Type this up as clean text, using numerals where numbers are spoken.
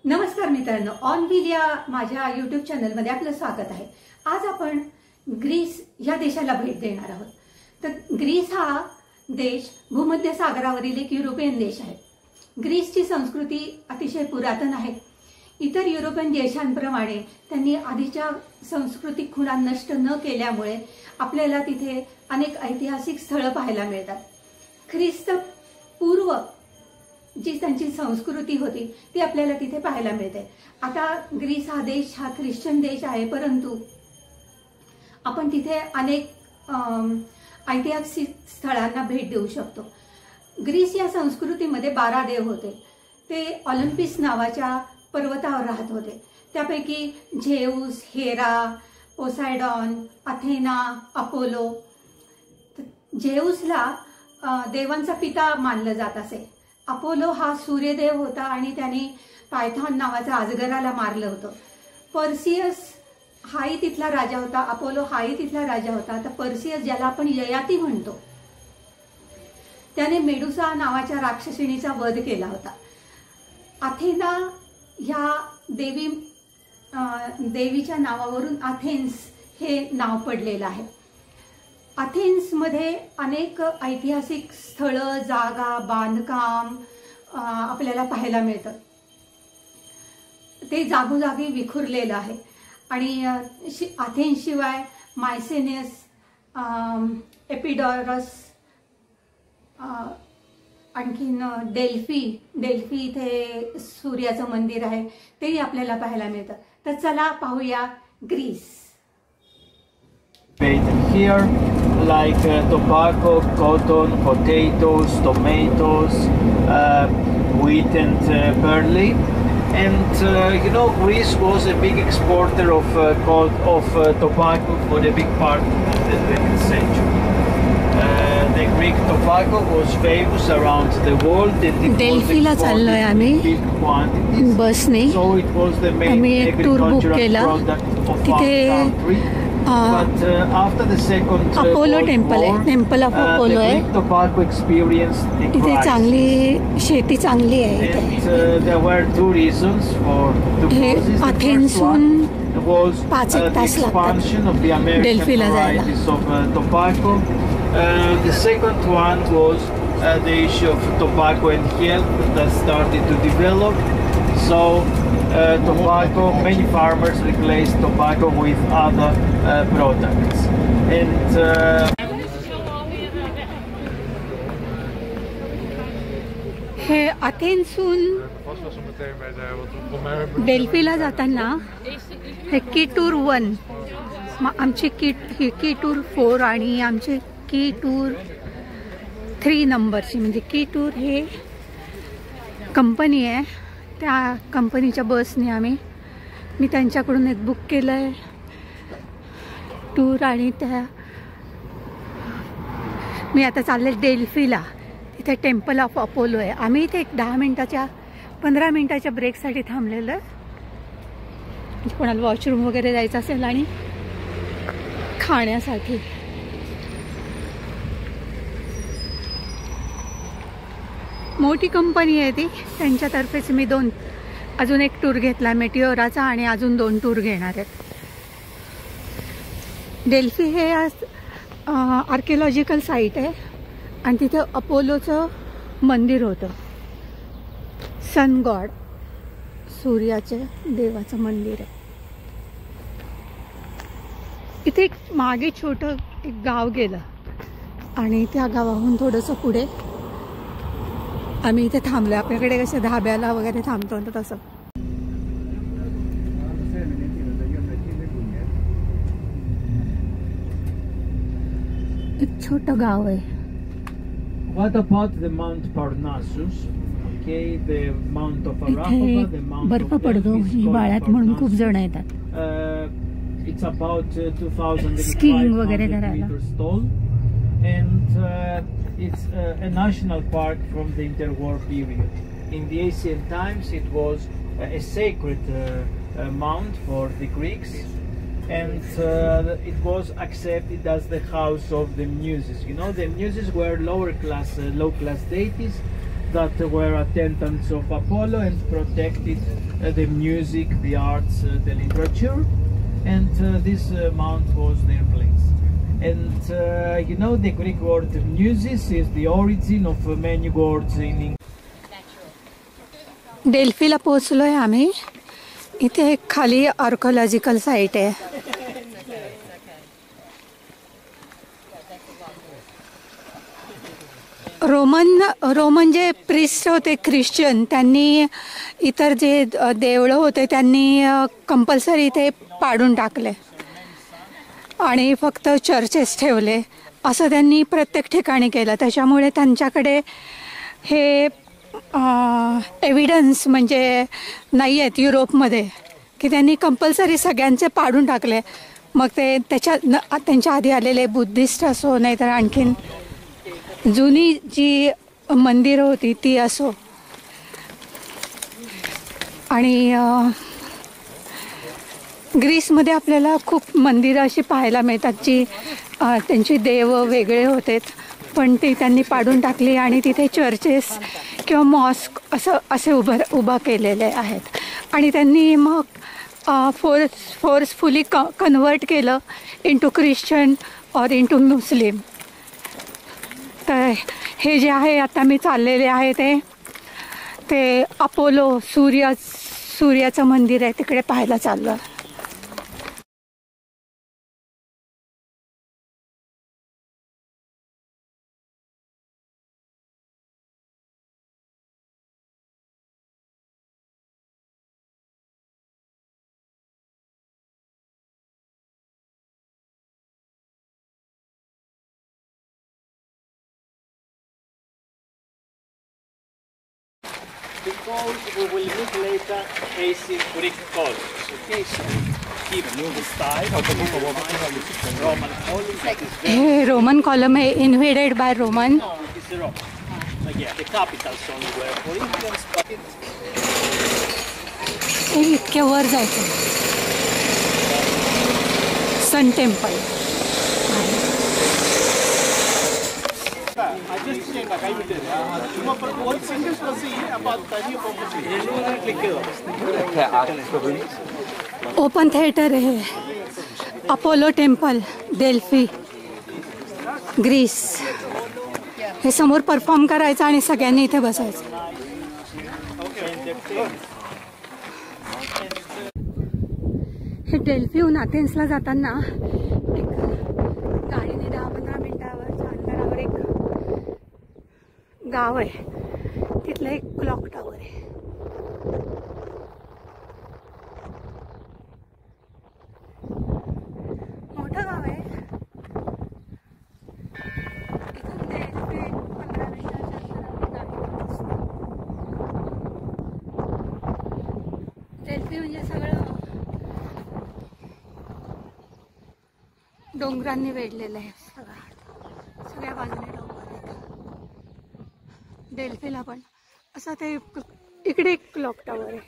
नमस्कार मित्रांनो, on wheel या माझ्या यूट्यूब चॅनलमध्ये आपलं स्वागत आहे। आज आपण ग्रीस या देशाला भेट देणार आहोत। तर ग्रीस हा देश भूमध्य सागरावरील एक युरोपियन देश आहे। ग्रीसची संस्कृती अतिशय पुरातन आहे। इतर युरोपियन देशांप्रमाणे त्यांनी आधीच्या सांस्कृतिक खुणा नष्ट न केल्यामुळे आपल्याला तिथे अनेक ऐतिहासिक स्थळे पाहायला मिळतात। ख्रिस्त पूर्व जी त्यांची संस्कृती होती ती आपल्याला तिथे पाहायला मिळते। आता ग्रीस हा देश हा ख्रिश्चन देश आहे, परंतु आपण तिथे अनेक ऐतिहासिक स्थळांना भेट देऊ शकतो। ग्रीस या संस्कृतीमध्ये 12 देव होते। ते ऑलिम्पिस नावाच्या पर्वतावर राहत होते। त्यापैकी झेउस, हेरा, पोसायडॉन, अथेना, अपोलो। झेउसला देवांचा पिता मानलं जात असे। अपोलो हा सूर्यदेव होता आणि त्याने पायथॉन नावाच्या अजगराला मारलं होतं। पर्सियस हाही तिथला राजा होता, अपोलो हाही तिथला राजा होता। तर पर्सियस ज्याला आपण ययाती म्हणतो, त्याने मेडुसा नावाच्या राक्षसिणीचा वध केला होता। अथेना ह्या देवीच्या नावावरून अथेन्स हे नाव पडलेलं आहे। अथेन्समध्ये अनेक ऐतिहासिक स्थळं, जागा, बांधकाम आपल्याला पाहायला मिळतं। ते जागोजागी विखुरलेलं आहे। आणि अथेन्स शिवाय मायसेनियस, एपिडोरस, आणखीन डेल्फी इथे सूर्याचं मंदिर आहे, तेही आपल्याला पाहायला मिळतं। तर चला पाहूया Greece. Here, like tobacco, cotton, potatoes, tomatoes, wheat and barley. And Greece was a big exporter of tobacco for a big part of the 20th century. The Greek tobacco was famous around the world and it was exported in big quantities. बसने So it was the main agricultural product of our country. But after the second Apollo temple आहे, temple of Apollo आहे। tobacco experienced a इथे crisis. चांगली शेती चांगली आहे And इथे। there were two reasons for the causes. The first अथेन्सहून one was 5 the तास लागतात expansion of the American डेल्फीला जायला। varieties of tobacco. The second one was the issue of tobacco and health that started to develop. So tobacco, many farmers replaced tobacco with other products. And हे अथेन्सहून डेल्फीला जाताना हे की tour 1, आमची की tour 4 आणि आमची की टूर 3 नंबरची, म्हणजे की टूर हे कंपनी आहे। त्या कंपनीच्या बसने मी त्यांच्याकडून एक बुक केलं आहे टूर। आणि मी आता चालले डेल्फीला, तिथे टेम्पल ऑफ अपोलो आहे। आम्ही इथे एक 15 मिनिटाच्या ब्रेकसाठी थांबलेलं, म्हणजे कोणाला वॉशरूम वगैरे जायचं असेल आणि खाण्यासाठी। मोठी कंपनी आहे ती, त्यांच्यातर्फेच मी अजून एक टूर घेतला मेटिओराचा आणि अजून 2 टूर घेणार आहेत। डेल्फी हे आर्किओलॉजिकल साईट आहे आणि तिथे अपोलोचं मंदिर होतं। सन गॉड, सूर्याचे देवाचं मंदिर आहे। इथे मागे छोटं एक गाव गेलं आणि त्या गावाहून थोडंसं पुढे आम्ही इथे थांबलो। आपल्याकडे कसं धाब्याला वगैरे थांबतो ना तसं। एक छोटं गाव आहे। what about the Mount Parnassus? Okay, the Mount of Arachova, the Mount बर्फ of पडतो, Delphi is हिवाळ्यात called म्हणून खूप जण Parnassus. येतात। It's about 2,500 Skiing वगैरे करायला। meters tall, and it's a national park from the interwar period. In the ancient times, it was a sacred mount for the Greeks, and it was accepted as the house of the Muses. The Muses were low class deities that were attendants of Apollo and protected the music, the arts, the literature, and this mount was their place. And you know, the Greek word muses is the origin of many words in English. डेल्फीला पोहोचलोय आम्ही. इथे एक खाली archaeological site आहे. Roman जे priest होते Christian, त्यांनी इतर जे देवळं होते त्यांनी कंपल्सरी ते पाडून टाकले आणि फक्त चर्चेस ठेवले. असं त्यांनी प्रत्येक ठिकाणी केलं. त्याच्यामुळे त्यांच्याकडे हे एव्हिडन्स म्हणजे नाही आहेत युरोपमध्ये की त्यांनी कंपल्सरी सगळ्यांचे पाडून टाकले. मग ते त्यांच्या आधी आलेले बुद्धिस्ट असो, नाहीतर आणखीन जुनी जी मंदिरं होती ती असो. आणि ग्रीसमध्ये आपल्याला खूप मंदिरं अशी पाहायला मिळतात जी त्यांची देव वेगळे होते, पण ती त्यांनी पाडून टाकली आणि तिथे चर्चेस किंवा मॉस्क असे उभा केलेले आहेत. आणि त्यांनी मग फोर्सफुली कन्वर्ट केलं इंटू ख्रिश्चन और इंटू मुस्लिम. तर हे जे आहे आता मी चाललेले आहे ते अपोलो सूर्याचं मंदिर आहे, तिकडे पाहायला चाललं. Because we will meet later facing Greek colors. Okay, so keep the style of the Roman column. हे रोमन कॉलम आहे, invaded by Roman. No, it's Rome. Yeah, the capitals only were Corinthians, but हे इतक्या वर जायचं. Sun temple. Open theatre आहे. Apollo temple, Delphi, Greece. हे समोर perform करायचं आणि सगळ्यांनी इथे बसायचं. हे डेल्फीहून अथेन्सला जाताना एक गाडीने 10-15 मिनिटावरच्या अंतरावर एक गाव आहे, तिथलं एक क्लॉक टावर आहे. मोठं गाव आहे. इथून ते 15 मिनिटाच्या अंतरावर गाडी. डेल्फी म्हणजे सगळं डोंगरांनी वेढलेलं आहे. सगळ्या बाजूने डोंगर आहेत. डेल्फीला पण असं ते इकडे एक क्लॉक टावर आहे.